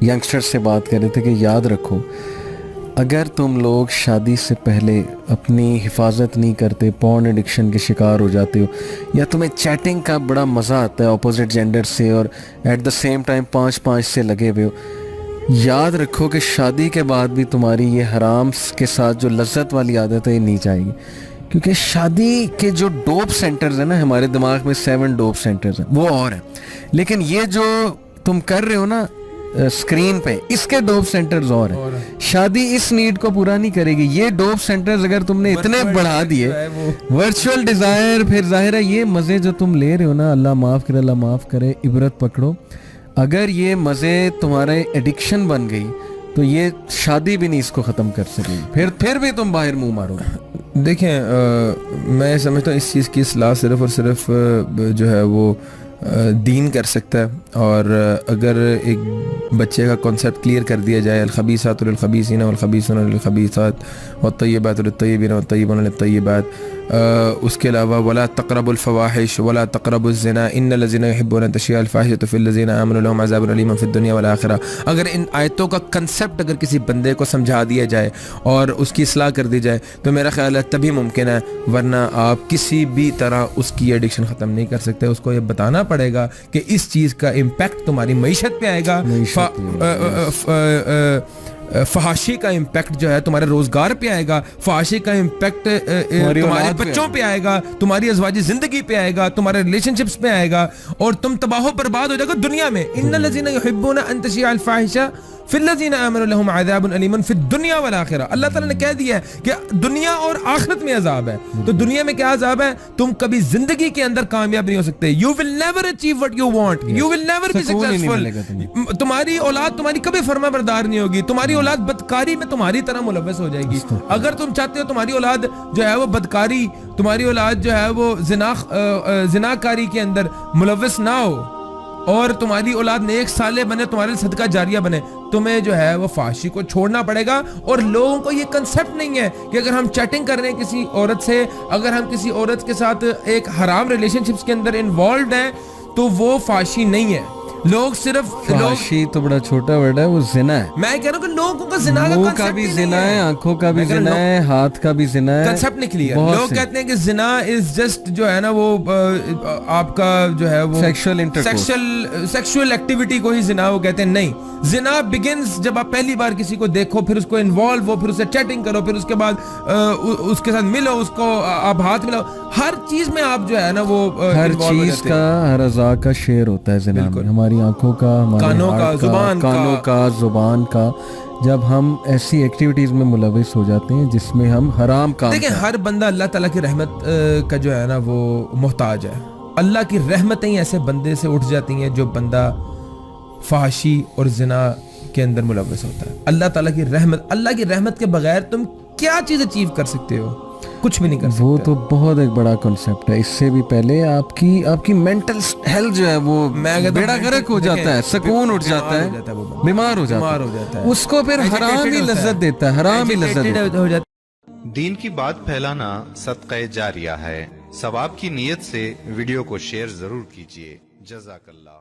Youngsters से बात कर रहे थे कि याद रखो, अगर तुम लोग शादी से पहले अपनी हिफाजत नहीं करते, पॉर्न एडिक्शन के शिकार हो जाते हो, या तुम्हें चैटिंग का बड़ा मज़ा आता है अपोजिट जेंडर से और एट द सेम टाइम 5-5 से लगे हुए हो, याद रखो कि शादी के बाद भी तुम्हारी ये हराम के साथ जो लज्जत वाली आदत है ये नहीं जाएगी। क्योंकि शादी के जो डोप सेंटर्स हैं ना, हमारे दिमाग में 7 डोप सेंटर्स हैं, वो और हैं, लेकिन ये जो तुम कर रहे हो ना स्क्रीन पे, इसके डोप सेंटर्स और हैं। शादी इस नीड को पूरा नहीं करेगी। ये डोप सेंटर्स अगर तुमने इतने बढ़ा दिए, वर्चुअल डिजायर, फिर जाहिर है ये मजे जो तुम ले रहे हो ना, अल्लाह माफ करे, अल्लाह माफ करे, इबरत पकड़ो। अगर ये मजे तुम्हारे एडिक्शन बन गई तो ये शादी भी नहीं इसको खत्म कर सकेगी, फिर भी तुम बाहर मुंह मारोगे। देखें, मैं समझता हूँ इस चीज़ की इस्लाह सिर्फ और सिर्फ जो है वो दीन कर सकता है। और अगर एक बच्चे का कॉन्सेप्ट क्लियर कर दिया जाए, अल-खबीसातु लिल-खबीसीना वल-खबीसूना लिल-खबीसात वत-तय्यबातु लित-तय्यबीना वत-तय्यबूना लित-तय्यबात, उसके अलावा वला तक़रबुल फ़वाहिश वला तक़रबुज़ ज़िना इन्नल लज़ीना युहिब्बूना तशय्युअल फ़ाहिशतु फ़िल लज़ीना आमनू लहुम अज़ाबुन अलीमुन फ़िद दुनिया वल आखिरा। अगर इन आयतों का कंसेप्ट अगर किसी बंदे को समझा दिया जाए और उसकी इस्लाह कर दी जाए तो मेरा ख्याल है तभी मुमकिन है, वरना आप किसी भी तरह उसकी एडिक्शन ख़त्म नहीं कर सकते। उसको ये बताना पड़ेगा कि इस चीज़ का इम्पैक्ट तुम्हारी मईशत पे आएगा, फहाशी का इम्पैक्ट जो है तुम्हारे रोजगार पे आएगा, फहाशी का इम्पैक्ट तुम्हारे बच्चों पे आएगा, तुम्हारी अज़वाजी जिंदगी पे आएगा, तुम्हारे रिलेशनशिप्स पे आएगा, और तुम तबाह बर्बाद हो जाएगा दुनिया में। इन्नल लज़ीना युहिब्बूना अन तशियअल फ़ाहिशा फ़िल्लज़ीना आमनू लहुम अज़ाबुन अलीमुन फ़िद दुनिया वल आखिरा। अल्लाह ताला ने कह दिया है कि दुनिया और आखिरत में अज़ाब है। तो दुनिया में क्या अज़ाब है? तुम कभी जिंदगी के अंदर कामयाब नहीं हो सकते। You will never achieve what you want, you will never be successful. तुम्हारी औलाद तुम्हारी कभी फरमाबरदार नहीं होगी, तुम्हारी औलाद बदकारी में तुम्हारी तरह मुलव्वस हो जाएगी। अगर तुम चाहते हो तुम्हारी औलाद जो है वो बदकारी, तुम्हारी औलाद जो है वो जिनाकारी के अंदर मुलव्वस ना हो और तुम्हारी औलाद नेक साले बने, तुम्हारे लिए सदका जारिया बने, तुम्हें जो है वो फाशी को छोड़ना पड़ेगा। और लोगों को ये कंसेप्ट नहीं है कि अगर हम चैटिंग कर रहे हैं किसी औरत से, अगर हम किसी औरत के साथ एक हराम रिलेशनशिप्स के अंदर इन्वॉल्व हैं तो वो फाशी नहीं है। लोग सिर्फ फाशी तो बड़ा छोटा वर्ड है, वो जिना है। मैं कह रहा हूँ कि लोगों का जिना का मुंह का भी जिना है, आंखों का भी जिना है, हाथ का भी जिना है, कंसेप्ट नहीं क्लियर। लोग कहते हैं कि जिना इज जस्ट जो है ना वो आपका जो है वो सेक्सुअल एक्टिविटी को ही जिना वो कहते हैं। नहीं, जिना बिगिंस जब आप पहली बार किसी को देखो, फिर उसको इन्वॉल्व हो, फिर उससे चैटिंग करो, फिर उसके बाद उसके साथ मिलो, उसको आप हाथ मिलाओ, हर चीज में आप जो है ना वो हर चीज का, हर अज़ा का शेयर होता है जिना में। हमारी आंखों का, कानों का, जुबान का, जब हम ऐसी एक्टिविटीज में मुलविस हो जाते हैं जिसमें हम हराम काम। देखिए, हर बंदा अल्लाह ताला की रहमत का जो है ना वो मोहताज है। अल्लाह की रहमतें ही ऐसे बंदे से उठ जाती हैं जो बंदा फहाशी और जिना के अंदर मुलविस होता है। अल्लाह ताला की रहमत, अल्लाह की रहमत के बगैर तुम क्या चीज अचीव कर सकते हो? कुछ भी नहीं कर सकते। वो तो बहुत एक बड़ा कॉन्सेप्ट है। इससे भी पहले आपकी मेंटल हेल्थ जो है वो बेड़ा गर्क हो जाता है, सुकून उठ जाता है, बीमार हो जाता है, उसको फिर हराम ही लज्जत देता है, हराम ही लज्जत हो जाता है। दीन की बात फैलाना सदक़े जारिया है। सवाब की नीयत से वीडियो को शेयर जरूर कीजिए। जज़ाकल्लाह।